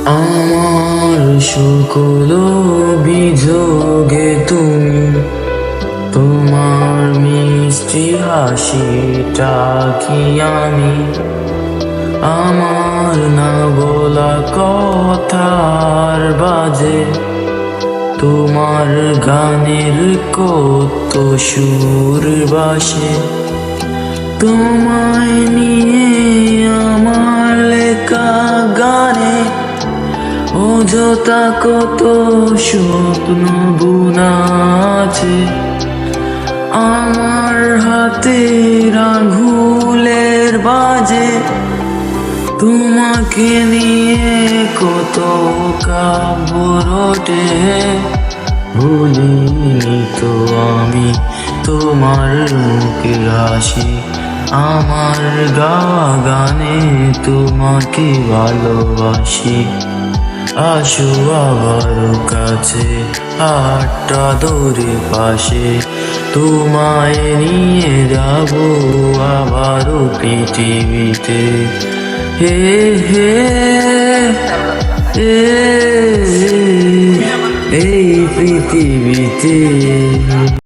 আমার সকল অভিযোগে তুমি, তোমার মিষ্টি হাসিটা কি আমি আমার না বলা কথার বাজে তোমার গানের কত সুর বাসে। তোমায় নিয়ে আমার লেখা গানে অযথা কত স্বপ্ন বুনা আছে। আমার হাতের আঙুলের বাজে তোমাকে নিয়ে কত কাব্য রটে। ভুলিনি তো আমি তোমার মুখের হাসি, আমার গাওয়া গানে তোমাকে ভালোবাসি। আসো আবার কাছে, হাতটা ধরে পাশে, তোমায় নিয়ে যাব আবারও পৃথিবীতে। হে হে এই পৃথিবীতে।